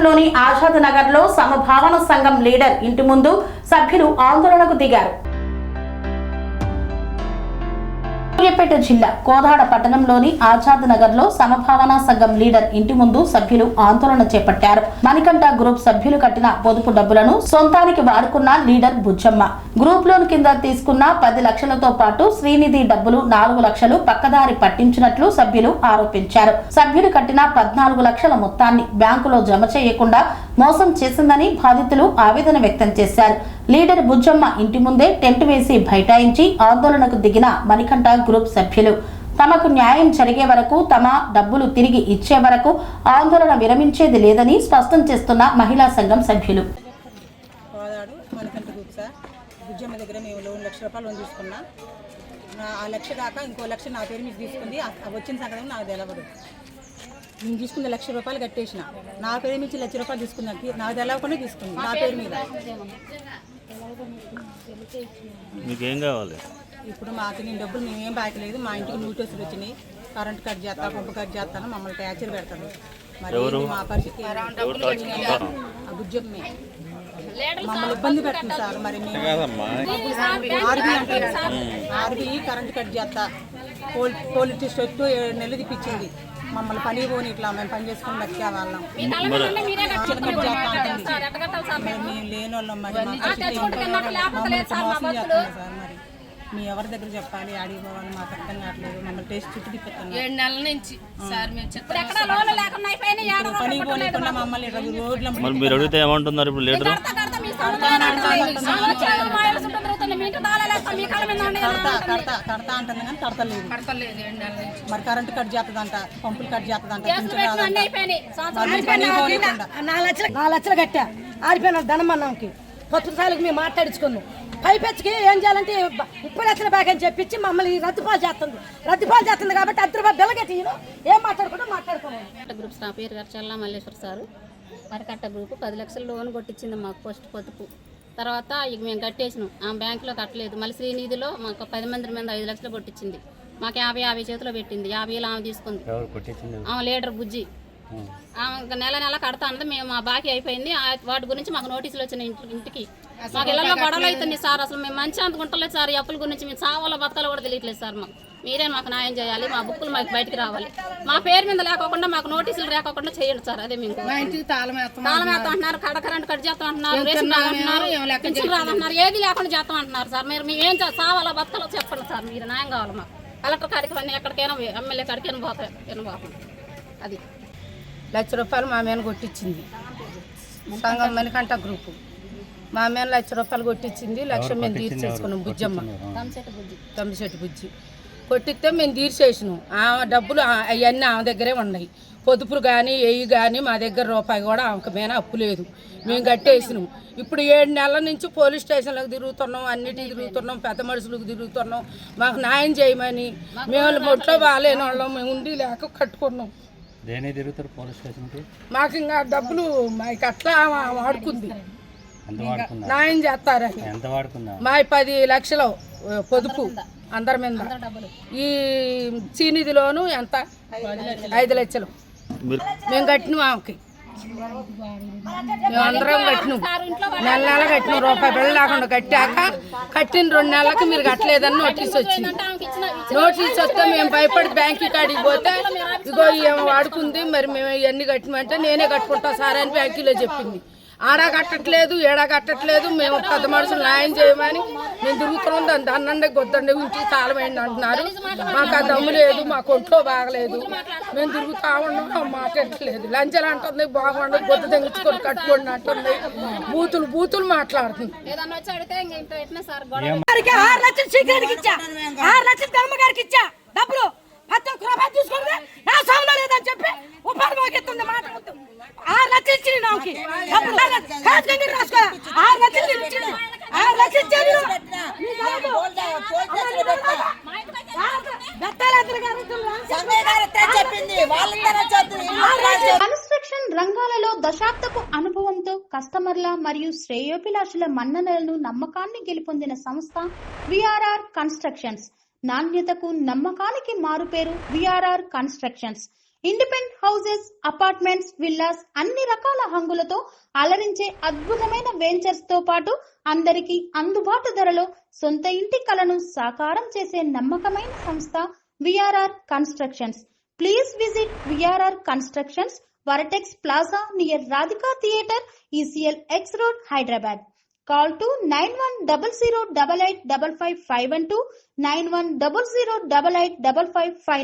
పట్టణంలోని ఆజాద్ నగర్ లో సమభావన సంఘం లీడర్ ఇంటి ముందు సభ్యులు ఆందోళనకు దిగారు. సూర్యాపేట జిల్లా కోదాడ పట్టణంలోని ఆజాద్ నగర్ లో సమభావన సంఘం లీడర్ ఇంటి ముందు సభ్యులు ఆందోళన చేపట్టారు. మణికంఠ గ్రూప్ సభ్యులు కట్టిన పొదుపు డబ్బులను సొంతానికి వాడుకున్న లీడర్ బుజ్జమ్మ గ్రూప్ లోన్ కింద తీసుకున్న 10 లక్షలతో పాటు శ్రీనిధి డబ్బులు 4 లక్షలు పక్కదారి పట్టించినట్లు సభ్యులు ఆరోపించారు. సభ్యులు కట్టిన 14 లక్షల మొత్తాన్ని బ్యాంకులో జమ చేయకుండా మోసం చేసిందని బాధితులు ఆవేదన వ్యక్తం చేశారు. లీడర్ బుజ్జమ్మ ఇంటి ముందే టెంట్ వేసి బైఠాయించి ఆందోళనకు దిగిన మణికంఠ గ్రూప్ సభ్యులు తమకు న్యాయం జరిగే వరకు, తమ డబ్బులు తిరిగి ఇచ్చే వరకు ఆందోళన విరమించేది లేదని స్పష్టం చేస్తున్న మహిళా సంఘం సభ్యులు. బుజ్జమ్మ దగ్గర మేము 1 లక్ష రూపాయలు లోన్ తీసుకున్నా. ఆ లక్ష దాకా ఇంకో లక్ష నా పేరు మీద తీసుకుంది. వచ్చిన సంగతి నాకు తెలవదు. నేను తీసుకున్న 1 లక్ష రూపాయలు కట్టేసిన. నా పేరు నుంచి 1 లక్ష రూపాయలు తీసుకున్నా. నాకు తెలవకుండా తీసుకుంది నా పేరు మీద. మీకేం కావాలి? ఇప్పుడు మాకు నేను డబ్బులు మేమేం బాకలేదు. మా ఇంటికి నోటీసులు వచ్చినాయి. కరెంట్ కట్ చేస్తా, పంపు కట్ చేస్తాను, మమ్మల్ని ట్యాచర్ పెడతాను. మరి మా పరిస్థితి బుజ్జమ్మే మమ్మల్ని ఇబ్బంది పెడుతుంది సార్. మరి ఆర్బీ కరెంట్ కట్ చేస్తా, పోలీస్ స్టేషన్ 7 నెలలు తిప్పించింది. మమ్మల్ని పని పోని ఇట్లా మేము పని చేసుకుని బతికే వాళ్ళం. మేము లేని వాళ్ళం. మరి మమ్మల్ని మోసం చేస్తున్నాం సార్. మరి మీ ఎవరి దగ్గర చెప్పాలి, అడిగిపోవాలి, మాకు అర్థం కావట్లేదు. మమ్మల్ని టేస్ట్ చుట్టూ తిప్పుతున్నాం. 7 నెలల నుంచి పని పోనీకుండా మమ్మల్ని రోడ్ల మీరు అడిగితే ఏమంటున్నారు ఇప్పుడు లీడర్? కడతా అంటుంది కానీ కడతలేదు. మరి కరెంట్ కట్ చేస్తుందంట, పంపులు కట్ చేస్తుందంట. 4 లక్షలు కట్టా ఆరిపోయిన ధనమన్నాకి 10 సార్లు మేము మాట్లాడించుకున్నాం. పైపెచ్చికి ఏం చేయాలంటే 30 లక్షల బ్యాగ్ అని చెప్పించి మమ్మల్ని రద్దుపాలు చేస్తుంది కాబట్టి 10 రూపాయలు బిల్లగట్టి ఏం మాట్లాడుకోవాలి. గ్రూప్స్ నా పేరు గారు చల్లా మల్లేశ్వర సారు. మరికట్ట గ్రూప్ 10 లక్షలు లోన్ కొట్టించింది మాకు ఫస్ట్ పొదుపు. తర్వాత ఇక మేము కట్టేసినాం. ఆ బ్యాంకులో కట్టలేదు. మళ్ళీ శ్రీనిధిలో మాకు 10 మంది మీద 5 లక్షలు కొట్టించింది. మాకు 50 చేతిలో పెట్టింది. 50 ఆమె తీసుకుంది. ఆమె లీడర్ బుజ్జి. నెల కడతా అన్నది. మేము మా బాకీ అయిపోయింది. వాటి గురించి మాకు నోటీసులు వచ్చినాయి. ఇంటికి మాకు ఇళ్లలో గొడవలు అవుతుంది సార్. అసలు మేము మంచి అందుకుంటలేదు సార్. ఈ అప్పుల గురించి మేము చావాలో బతకాలో కూడా తెలియట్లేదు సార్. మీరే మాకు న్యాయం చేయాలి. మా బుక్కులు మాకు బయటికి రావాలి. మా పేరు మీద లేకోకుండా మాకు నోటీసులు లేకోకుండా చేయండి సార్. అదే మేము తాళం వేస్తాం అంటున్నారు, కరెంట్ కట్ చేస్తాం అంటున్నారు, రేషన్ రాదంటున్నారు, ఏది లేకుండా చేస్తాం అంటున్నారు సార్. మీరు మేమేం చావాలో బతకాలో చెప్పండి సార్. మీరు న్యాయం కావాలి మాకు. కలెక్టర్ కాడికి అన్నీ ఎక్కడికైనా ఎమ్మెల్యే కాడికైనా పోతాం. అది 1 లక్ష రూపాయలు మా మీద కొట్టించింది సంఘం మణికంఠ గ్రూపు. మా మీద 1 లక్ష రూపాయలు కొట్టించింది. 1 లక్ష మేము తీర్చేసుకున్నాం. బుజ్జమ్మ తమ్మిశెట్టి బుజ్జి కొట్టిస్తే మేము తీర్చేసినాం. ఆమె డబ్బులు అవన్నీ ఆమె దగ్గరే ఉన్నాయి. పొదుపులు కానీ కానీ మా దగ్గర రూపాయి కూడా ఆమెకు మీద అప్పు లేదు. మేము కట్టేసినాం. ఇప్పుడు 7 నెలల నుంచి పోలీస్ స్టేషన్లకు తిరుగుతున్నాం, అన్నిటికి తిరుగుతున్నాం, పెద్ద మనుషులకు తిరుగుతున్నాం. మాకు న్యాయం చేయమని. మేము మొట్లో బాగాలేని వాళ్ళం, మేము ఉండి లేక కట్టుకున్నాం. మాకు ఇంకా డబ్బులు మాకు అట్లా వాడుకుంది. న్యాయం చేస్తారని మా 10 లక్షలు పొదుపు అందరి మీద. ఈ శ్రీనిధిలోను ఎంత 5 లక్షలు మేము కట్టినాం. ఆమెకి మేము అందరం కట్టినాం. నెల కట్టినాం. రూపాయి బిళ్ళ లేకుండా కట్టాక కట్టిన 2 నెలలకు మీరు కట్టలేదని నోటీస్ వచ్చింది. నోటీస్ వస్తే మేము భయపడి బ్యాంకు కాడికి పోతే ఇగో ఏమో వాడుకుంది, మరి మేము ఇవన్నీ కట్టమంటే నేనే కట్టుకుంటా సార్ అని బ్యాంకులో చెప్పింది. ఆడా కట్టట్లేదు, ఏడా కట్టట్లేదు. మేము పెద్ద మనుషులు న్యాయం చేయమని మేము తిరుగుతున్నాం. దాన్ని అన్నండి గొద్దండి ఇంటికి తాళమైంది అంటున్నారు. మాకు ఆ దమ్ము లేదు, మాకు ఒంట్లో బాగలేదు, మేము తిరుగుతా ఉన్నాం. మాట్లాడట్లేదు. లంచాలు అంటుంది, బాగుండదు, గొద్ద తెంగించుకొని కట్టుకోండి అంటుంది. బూతులు మాట్లాడుతుంది. 6 లక్షలు సీక్రెట్కి ఇచ్చా, 6 లక్షలు ధర్మగారికి ఇచ్చా. డబ్బులు 10 రూపాయలు తీసుకుంటే నా సౌండ్ లేదని చెప్పి ఉపాధి మోకెత్తుంది. మాట 6 లక్షలు ఇచ్చింది నాకు డబ్బులు. రాసుకో 6 లక్షలు ఇచ్చింది. 6 లక్షలు ఇచ్చేది కన్స్ట్రక్షన్ రంగాలలో దశాబ్దపు అనుభవంతో కస్టమర్ల మరియు శ్రేయోభిలాషుల మన్ననలను నమ్మకాన్ని గెలుపొందిన సంస్థ విఆర్ఆర్ కన్స్ట్రక్షన్స్. నాణ్యతకు నమ్మకానికి మారుపేరు VRR constructions. Independent houses, apartments, villas అన్ని రకాల హంగులతో అలరించే అద్భుతమైన వెంచర్స్ తో పాటు అందరికీ అందుబాటు ధరలో సొంత ఇంటి కలను సాకారం చేసే నమ్మకమైన సంస్థ VRR constructions. Please visit VRR constructions, Varatex Plaza near Radhika Theatre, ECL X Road, Hyderabad. Call to 910088555512, 9100885555.